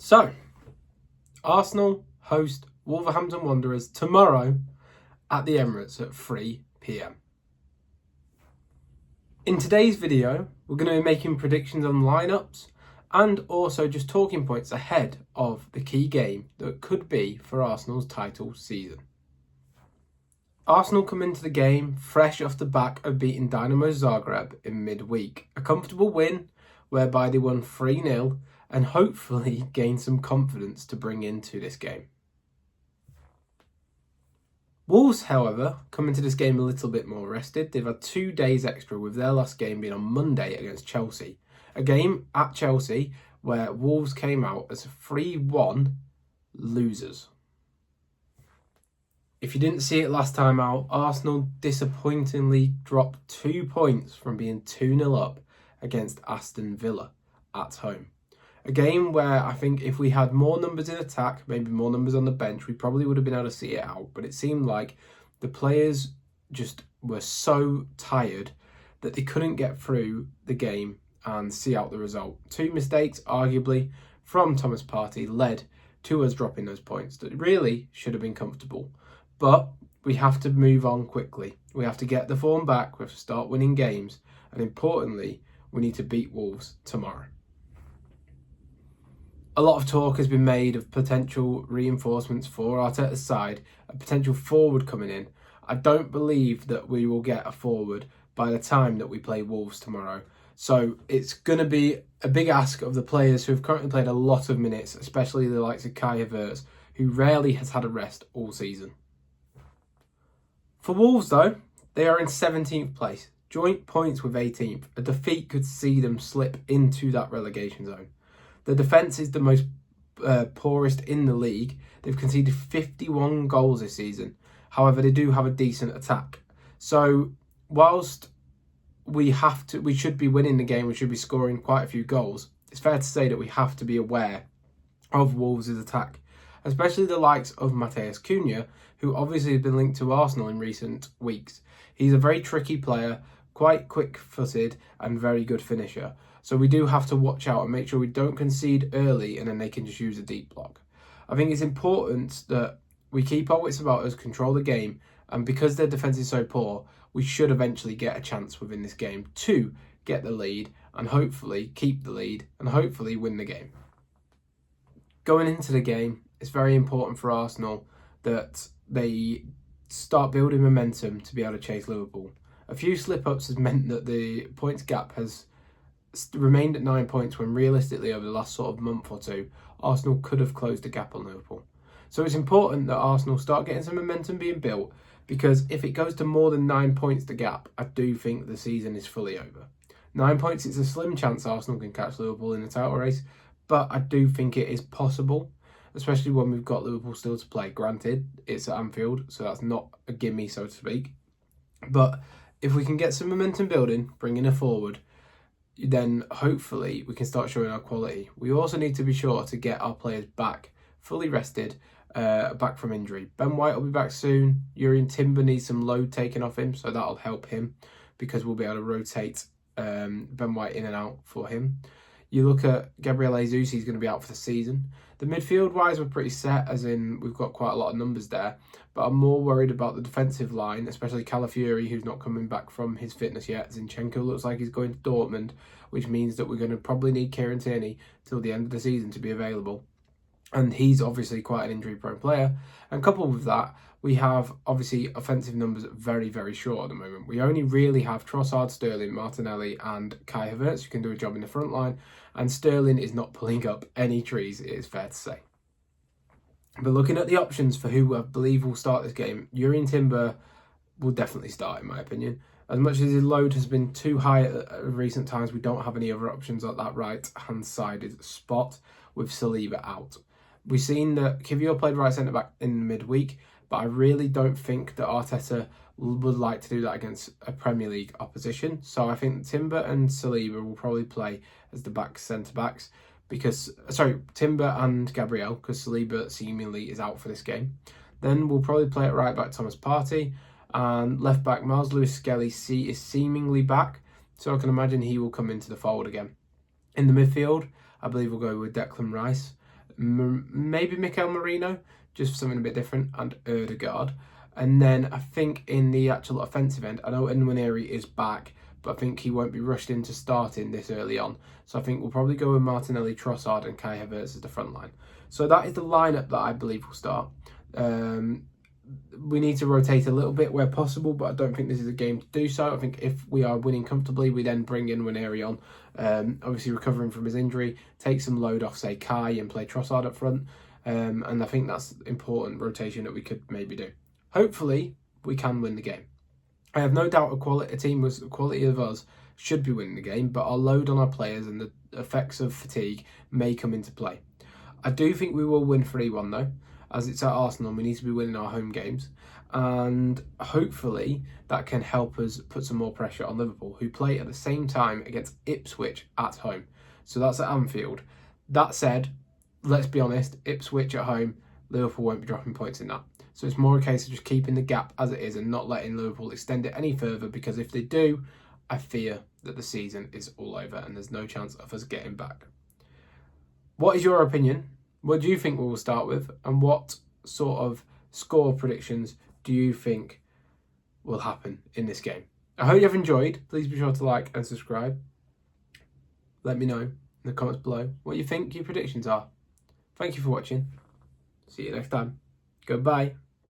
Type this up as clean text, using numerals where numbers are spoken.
So, Arsenal host Wolverhampton Wanderers tomorrow at the Emirates at 3 p.m. In today's video, we're going to be making predictions on lineups and also just talking points ahead of the key game that could be for Arsenal's title season. Arsenal come into the game fresh off the back of beating Dynamo Zagreb in midweek. A comfortable win whereby they won 3-0 and hopefully gain some confidence to bring into this game. Wolves, however, come into this game a little bit more rested. They've had 2 days extra, with their last game being on Monday against Chelsea. A game at Chelsea where Wolves came out as 3-1 losers. If you didn't see it last time out, Arsenal disappointingly dropped 2 points from being 2-0 up against Aston Villa at home. A game where I think if we had more numbers in attack, maybe more numbers on the bench, we probably would have been able to see it out. But it seemed like the players just were so tired that they couldn't get through the game and see out the result. 2 mistakes, arguably, from Thomas Partey led to us dropping those points that really should have been comfortable. But we have to move on quickly. We have to get the form back. We have to start winning games. And importantly, we need to beat Wolves tomorrow. A lot of talk has been made of potential reinforcements for Arteta's side, a potential forward coming in. I don't believe that we will get a forward by the time that we play Wolves tomorrow. So it's going to be a big ask of the players who have currently played a lot of minutes, especially the likes of Kai Havertz, who rarely has had a rest all season. For Wolves, though, they are in 17th place, joint points with 18th. A defeat could see them slip into that relegation zone. The defence is the most poorest in the league. They've conceded 51 goals this season. However, they do have a decent attack. So whilst we should be winning the game, we should be scoring quite a few goals, it's fair to say that we have to be aware of Wolves' attack, especially the likes of Matheus Cunha, who obviously has been linked to Arsenal in recent weeks. He's a very tricky player, quite quick-footed and very good finisher. So we do have to watch out and make sure we don't concede early and then they can just use a deep block. I think it's important that we keep our wits about us, control the game, and because their defence is so poor, we should eventually get a chance within this game to get the lead and hopefully keep the lead and hopefully win the game. Going into the game, it's very important for Arsenal that they start building momentum to be able to chase Liverpool. A few slip-ups has meant that the points gap has remained at 9 points when realistically over the last sort of month or two, Arsenal could have closed the gap on Liverpool. So it's important that Arsenal start getting some momentum being built, because if it goes to more than 9 points the gap, I do think the season is fully over. 9 points, it's a slim chance Arsenal can catch Liverpool in the title race, but I do think it is possible, especially when we've got Liverpool still to play. Granted, it's at Anfield, so that's not a gimme, so to speak. But if we can get some momentum building, bringing it forward, then hopefully we can start showing our quality. We also need to be sure to get our players back, fully rested, back from injury. Ben White will be back soon. Jurrien Timber needs some load taken off him, so that'll help him because we'll be able to rotate Ben White in and out for him. You look at Gabriel Jesus, he's going to be out for the season. The midfield-wise, we're pretty set, as in we've got quite a lot of numbers there. But I'm more worried about the defensive line, especially Calafiori, who's not coming back from his fitness yet. Zinchenko looks like he's going to Dortmund, which means that we're going to probably need Kieran Tierney till the end of the season to be available. And he's obviously quite an injury-prone player. And coupled with that, we have obviously offensive numbers very, very short at the moment. We only really have Trossard, Sterling, Martinelli and Kai Havertz who can do a job in the front line. And Sterling is not pulling up any trees, it is fair to say. But looking at the options for who I believe will start this game, Jurrien Timber will definitely start, in my opinion. As much as his load has been too high at recent times, we don't have any other options at that right-hand-sided spot with Saliba out. We've seen that Kivior played right centre-back in midweek, but I really don't think that Arteta would like to do that against a Premier League opposition. So I think Timber and Saliba will probably play as the back centre-backs. Timber and Gabriel, because Saliba seemingly is out for this game. Then we'll probably play at right back Thomas Partey, and left back Miles Lewis-Skelly is seemingly back, so I can imagine he will come into the fold again. In the midfield, I believe we'll go with Declan Rice. maybe Mikel Merino, just for something a bit different, and Ødegaard. And then I think in the actual offensive end, I know Nwaneri is back, but I think he won't be rushed into starting this early on. So I think we'll probably go with Martinelli, Trossard and Kai Havertz as the front line. So that is the lineup that I believe will start. We need to rotate a little bit where possible, but I don't think this is a game to do so. I think if we are winning comfortably, we then bring in Nwaneri on, obviously recovering from his injury, take some load off, say, Kai, and play Trossard up front. And I think that's important rotation that we could maybe do. Hopefully, we can win the game. I have no doubt a team with the quality of us should be winning the game, but our load on our players and the effects of fatigue may come into play. I do think we will win 3-1 though, as it's at Arsenal. We need to be winning our home games, and hopefully that can help us put some more pressure on Liverpool, who play at the same time against Ipswich at home. So that's at Anfield. That said, let's be honest, Ipswich at home, Liverpool won't be dropping points in that. So it's more a case of just keeping the gap as it is and not letting Liverpool extend it any further, because if they do, I fear that the season is all over and there's no chance of us getting back. What is your opinion? What do you think we will start with? And what sort of score predictions do you think will happen in this game? I hope you have enjoyed. Please be sure to like and subscribe. Let me know in the comments below what you think your predictions are. Thank you for watching. See you next time. Goodbye.